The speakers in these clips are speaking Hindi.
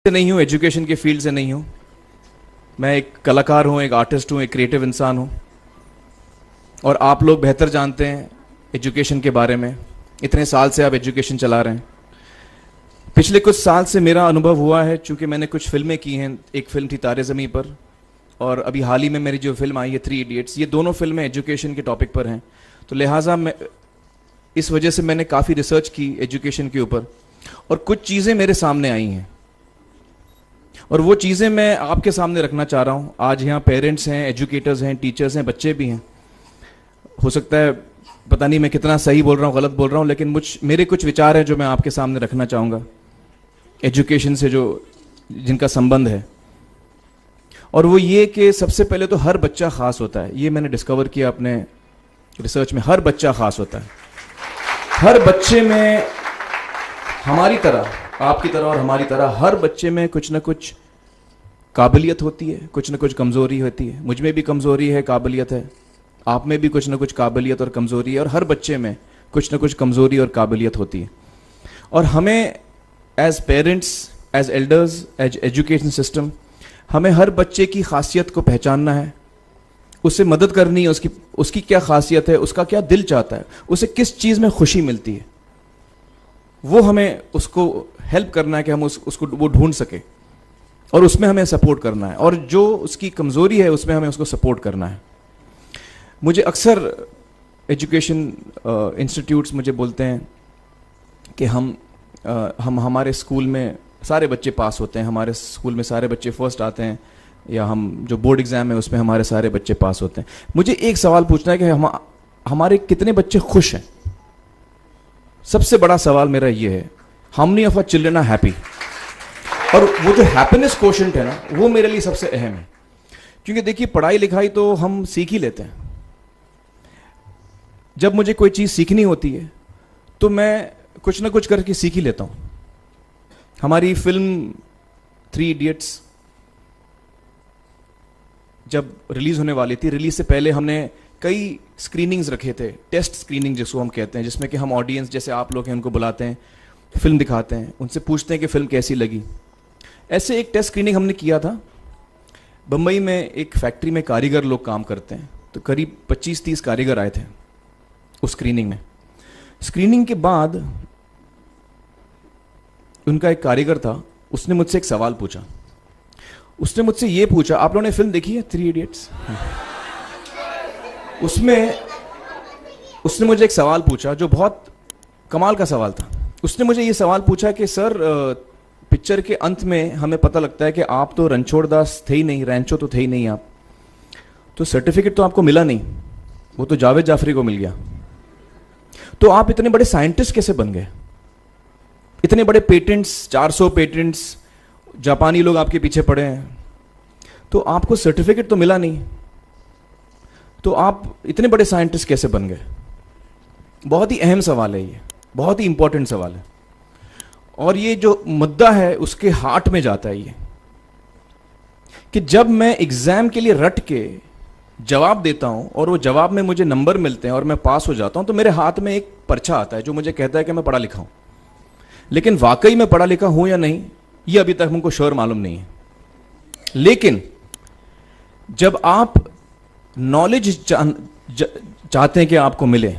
से नहीं हूँ, एजुकेशन के फील्ड से नहीं हूँ। मैं एक कलाकार हूँ, एक आर्टिस्ट हूँ, एक क्रिएटिव इंसान हूँ। और आप लोग बेहतर जानते हैं एजुकेशन के बारे में। इतने साल से आप एजुकेशन चला रहे हैं। पिछले कुछ साल से मेरा अनुभव हुआ है, चूंकि मैंने कुछ फिल्में की हैं। एक फिल्म थी तारे ज़मीं पर, और अभी हाल ही में मेरी जो फिल्म आई है 3 इडियट्स, ये दोनों फिल्में एजुकेशन के टॉपिक पर हैं। तो लिहाजा मैं इस वजह से मैंने काफ़ी रिसर्च की एजुकेशन के ऊपर, और कुछ चीज़ें मेरे सामने आई हैं और वो चीज़ें मैं आपके सामने रखना चाह रहा हूँ। आज यहाँ पेरेंट्स हैं, एजुकेटर्स हैं, टीचर्स हैं, बच्चे भी हैं। हो सकता है पता नहीं मैं कितना सही बोल रहा हूँ, गलत बोल रहा हूँ, लेकिन मेरे कुछ विचार हैं जो मैं आपके सामने रखना चाहूँगा एजुकेशन से जो जिनका संबंध है। और वो ये कि सबसे पहले तो हर बच्चा ख़ास होता है। ये मैंने डिस्कवर किया अपने रिसर्च में। हर बच्चा ख़ास होता है। हर बच्चे में, हमारी तरह, आपकी तरह और हमारी तरह, हर बच्चे में कुछ ना कुछ काबिलियत होती है, कुछ ना कुछ कमज़ोरी होती है। मुझ में भी कमज़ोरी है, काबिलियत है। आप में भी कुछ ना कुछ काबिलियत और कमज़ोरी है, और हर बच्चे में कुछ ना कुछ कमज़ोरी और काबिलियत होती है। और हमें as parents, as elders, as education system, हमें हर बच्चे की खासियत को पहचानना है, उससे मदद करनी है। उसकी क्या खासियत है, उसका क्या दिल चाहता है, उसे किस चीज़ में खुशी मिलती है, वो हमें उसको हेल्प करना है कि हम उसको वो ढूंढ सके, और उसमें हमें सपोर्ट करना है। और जो उसकी कमज़ोरी है उसमें हमें उसको सपोर्ट करना है। मुझे अक्सर एजुकेशन इंस्टीट्यूट्स मुझे बोलते हैं कि हम हमारे स्कूल में सारे बच्चे पास होते हैं, हमारे स्कूल में सारे बच्चे फर्स्ट आते हैं, या हम जो बोर्ड एग्ज़ाम है उसमें हमारे सारे बच्चे पास होते हैं। मुझे एक सवाल पूछना है कि हमारे कितने बच्चे खुश हैं। सबसे बड़ा सवाल मेरा ये है, how many of our children are happy. और वो जो हैप्पीनेस कोशेंट है ना, वो मेरे लिए सबसे अहम है। क्योंकि देखिए, पढ़ाई लिखाई तो हम सीख ही लेते हैं। जब मुझे कोई चीज़ सीखनी होती है तो मैं कुछ ना कुछ करके सीख ही लेता हूँ। हमारी फिल्म 3 इडियट्स जब रिलीज होने वाली थी, रिलीज से पहले हमने कई स्क्रीनिंग्स रखे थे, टेस्ट स्क्रीनिंग जिसको हम कहते हैं, जिसमें कि हम ऑडियंस, जैसे आप लोग हैं, उनको बुलाते हैं, फिल्म दिखाते हैं, उनसे पूछते हैं कि फिल्म कैसी लगी। ऐसे एक टेस्ट स्क्रीनिंग हमने किया था। बम्बई में एक फैक्ट्री में कारीगर लोग काम करते हैं, तो करीब 25-30 कारीगर आए थे उस स्क्रीनिंग में। स्क्रीनिंग के बाद उनका एक कारीगर था, उसने मुझसे एक सवाल पूछा। उसने मुझसे ये पूछा, आप लोगों ने फिल्म देखी है 3 इडियट्स? उसमें उसने मुझे एक सवाल पूछा जो बहुत कमाल का सवाल था। उसने मुझे ये सवाल पूछा कि सर, पिक्चर के अंत में हमें पता लगता है कि आप तो रणछोड़ दास थे ही नहीं, रैंचो तो थे ही नहीं आप, तो सर्टिफिकेट तो आपको मिला नहीं, वो तो जावेद जाफरी को मिल गया। तो आप इतने बड़े साइंटिस्ट कैसे बन गए? इतने बड़े पेटेंट्स, 400 पेटेंट्स, जापानी लोग आपके पीछे पड़े हैं, तो आपको सर्टिफिकेट तो मिला नहीं, तो आप इतने बड़े साइंटिस्ट कैसे बन गए? बहुत ही अहम सवाल है ये, बहुत ही इंपॉर्टेंट सवाल है। और ये जो मुद्दा है उसके हार्ट में जाता है ये, कि जब मैं एग्जाम के लिए रट के जवाब देता हूं और वो जवाब में मुझे नंबर मिलते हैं और मैं पास हो जाता हूं, तो मेरे हाथ में एक पर्चा आता है जो मुझे कहता है कि मैं पढ़ा लिखा हूं। लेकिन वाकई मैं पढ़ा लिखा हूं या नहीं, ये अभी तक हमको श्योर मालूम नहीं है। लेकिन जब आप नॉलेज चाहते हैं कि आपको मिले,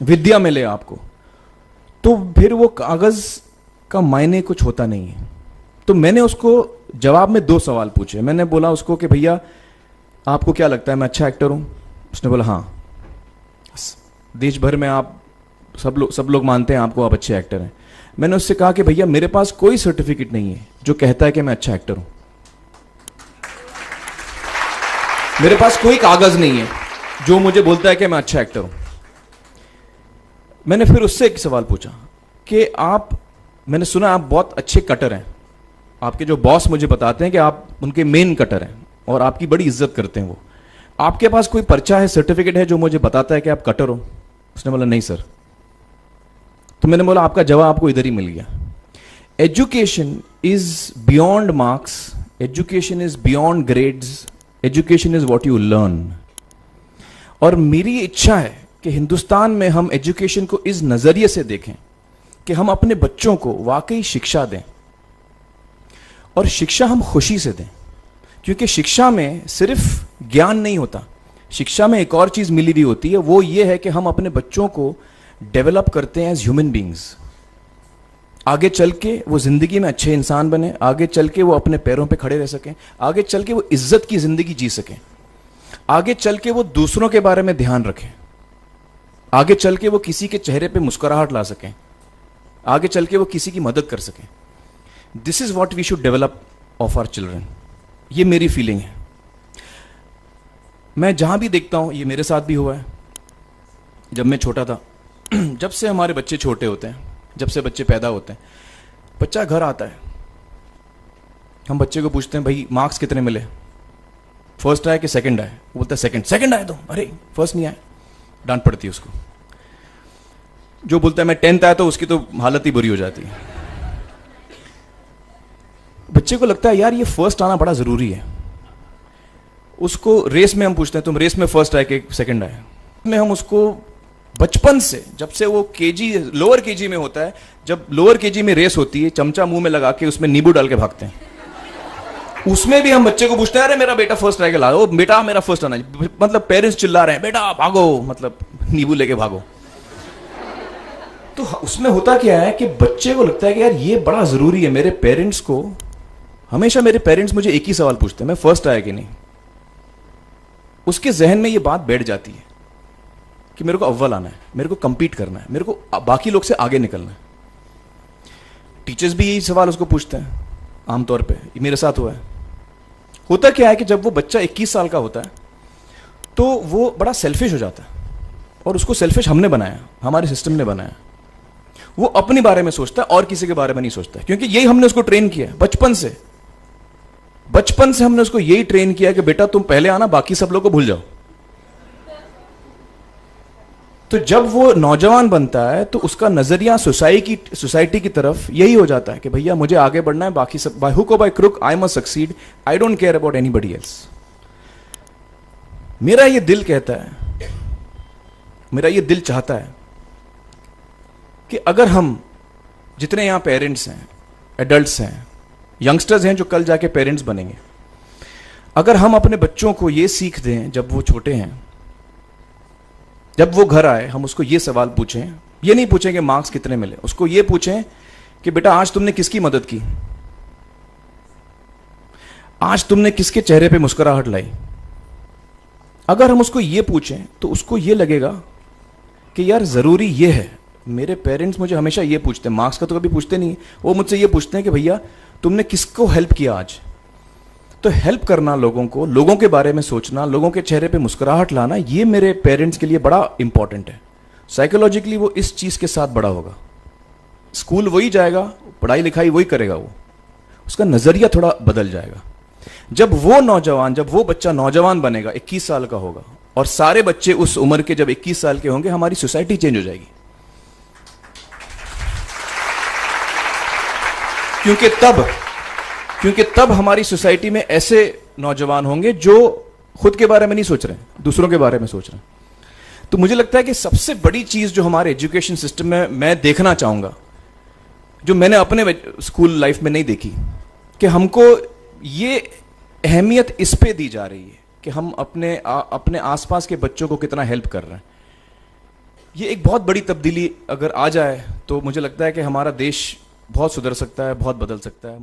विद्या मिले आपको, तो फिर वो कागज का मायने कुछ होता नहीं है। तो मैंने उसको जवाब में 2 सवाल पूछे। मैंने बोला उसको कि भैया, आपको क्या लगता है मैं अच्छा एक्टर हूं? उसने बोला हाँ, देश भर में आप सब लोग मानते हैं आपको, आप अच्छे एक्टर हैं। मैंने उससे कहा कि भैया, मेरे पास कोई सर्टिफिकेट नहीं है जो कहता है कि मैं अच्छा एक्टर हूं। मेरे पास कोई कागज नहीं है जो मुझे बोलता है कि मैं अच्छा एक्टर हूं। मैंने फिर उससे एक सवाल पूछा कि मैंने सुना आप बहुत अच्छे कटर हैं, आपके जो बॉस मुझे बताते हैं कि आप उनके मेन कटर हैं और आपकी बड़ी इज्जत करते हैं वो, आपके पास कोई पर्चा है, सर्टिफिकेट है जो मुझे बताता है कि आप कटर हो? उसने बोला नहीं सर। तो मैंने बोला आपका जवाब आपको इधर ही मिल गया। Education is beyond marks, education is beyond grades, education is what you learn. और मेरी इच्छा है कि हिंदुस्तान में हम एजुकेशन को इस नजरिए से देखें कि हम अपने बच्चों को वाकई शिक्षा दें। और शिक्षा हम खुशी से दें, क्योंकि शिक्षा में सिर्फ ज्ञान नहीं होता, शिक्षा में एक और चीज मिली हुई होती है, वो ये है कि हम अपने बच्चों को डेवलप करते हैं एज ह्यूमन बींग्स। आगे चल के वो जिंदगी में अच्छे इंसान बने, आगे चल के वो अपने पैरों पे खड़े रह सकें, आगे चल के वो इज्जत की जिंदगी जी सकें, आगे चल के वो दूसरों के बारे में ध्यान रखें, आगे चल के वो किसी के चेहरे पे मुस्कुराहट ला सकें, आगे चल के वो किसी की मदद कर सकें। This is what we should develop of our children. ये मेरी फीलिंग है। मैं जहां भी देखता हूं, ये मेरे साथ भी हुआ है जब मैं छोटा था। जब से हमारे बच्चे छोटे होते हैं, जब से बच्चे पैदा होते हैं, बच्चा घर आता है, हम बच्चे को पूछते हैं भाई मार्क्स कितने मिले, फर्स्ट आया कि सेकंड आया? वो बोलता है सेकंड। सेकंड आया तो अरे फर्स्ट नहीं आया, डांट पड़ती है उसको। जो बोलता है मैं 10th आया तो उसकी तो हालत ही बुरी हो जाती है। बच्चे को लगता है यार ये फर्स्ट आना बड़ा जरूरी है। उसको रेस में हम पूछते हैं तुम रेस में फर्स्ट आए कि सेकंड आए? में हम उसको बचपन से, जब से वो केजी लोअर केजी में होता है, जब लोअर केजी में रेस होती है, चमचा मुंह में लगा के उसमें नींबू डाल के भागते हैं। उसमें भी हम बच्चे को पूछते हैं अरे मेरा बेटा फर्स्ट आएगा, ला, ओ बेटा मेरा फर्स्ट आना, मतलब पेरेंट्स चिल्ला रहे हैं बेटा भागो, मतलब नींबू लेके भागो। तो उसमें होता क्या है कि बच्चे को लगता है कि यार ये बड़ा जरूरी है। मेरे पेरेंट्स को हमेशा, मेरे पेरेंट्स मुझे एक ही सवाल पूछते हैं, मैं फर्स्ट आया कि नहीं। उसके जहन में ये बात बैठ जाती है कि मेरे को अव्वल आना है, मेरे को कंपीट करना है, मेरे को बाकी लोग से आगे निकलना है। टीचर्स भी यही सवाल उसको पूछते हैं आमतौर पे, मेरे साथ हुआ है। होता क्या है कि जब वो बच्चा 21 साल का होता है तो वो बड़ा सेल्फिश हो जाता है, और उसको सेल्फिश हमने बनाया, हमारे सिस्टम ने बनाया। वो अपने बारे में सोचता है और किसी के बारे में नहीं सोचता, क्योंकि यही हमने उसको ट्रेन किया बचपन से। बचपन से हमने उसको यही ट्रेन किया कि बेटा तुम पहले आना, बाकी सब लोग को भूल जाओ। तो जब वो नौजवान बनता है तो उसका नजरिया सोसाइटी की तरफ यही हो जाता है कि भैया मुझे आगे बढ़ना है, बाकी सब बाय हुक और by crook I must succeed, I don't care about anybody else. मेरा ये दिल कहता है, मेरा ये दिल चाहता है कि अगर हम जितने यहां पेरेंट्स हैं, एडल्ट्स हैं, यंगस्टर्स हैं जो कल जाके पेरेंट्स बनेंगे, अगर हम अपने बच्चों को ये सीख दें जब वो छोटे हैं, जब वो घर आए हम उसको ये सवाल पूछें, ये नहीं पूछें कि मार्क्स कितने मिले, उसको ये पूछें कि बेटा आज तुमने किसकी मदद की, आज तुमने किसके चेहरे पे मुस्कुराहट लाई। अगर हम उसको ये पूछें तो उसको ये लगेगा कि यार जरूरी ये है। मेरे पेरेंट्स मुझे हमेशा ये पूछते हैं, मार्क्स का तो कभी पूछते नहीं, वो मुझसे ये पूछते हैं कि भैया तुमने किसको हेल्प किया आज। तो हेल्प करना लोगों को, लोगों के बारे में सोचना, लोगों के चेहरे पे मुस्कुराहट लाना, ये मेरे पेरेंट्स के लिए बड़ा इंपॉर्टेंट है। साइकोलॉजिकली वो इस चीज के साथ बड़ा होगा। स्कूल वही जाएगा, पढ़ाई लिखाई वही करेगा, वो उसका नजरिया थोड़ा बदल जाएगा। जब वो बच्चा नौजवान बनेगा, 21 साल का होगा, और सारे बच्चे उस उम्र के जब 21 साल के होंगे, हमारी सोसाइटी चेंज हो जाएगी। क्योंकि तब हमारी सोसाइटी में ऐसे नौजवान होंगे जो खुद के बारे में नहीं सोच रहे, दूसरों के बारे में सोच रहे हैं। तो मुझे लगता है कि सबसे बड़ी चीज जो हमारे एजुकेशन सिस्टम में मैं देखना चाहूंगा, जो मैंने अपने स्कूल लाइफ में नहीं देखी, कि हमको ये अहमियत इस पे दी जा रही है कि हम अपने आसपास के बच्चों को कितना हेल्प कर रहे हैं। ये एक बहुत बड़ी तब्दीली अगर आ जाए तो मुझे लगता है कि हमारा देश बहुत सुधर सकता है, बहुत बदल सकता है।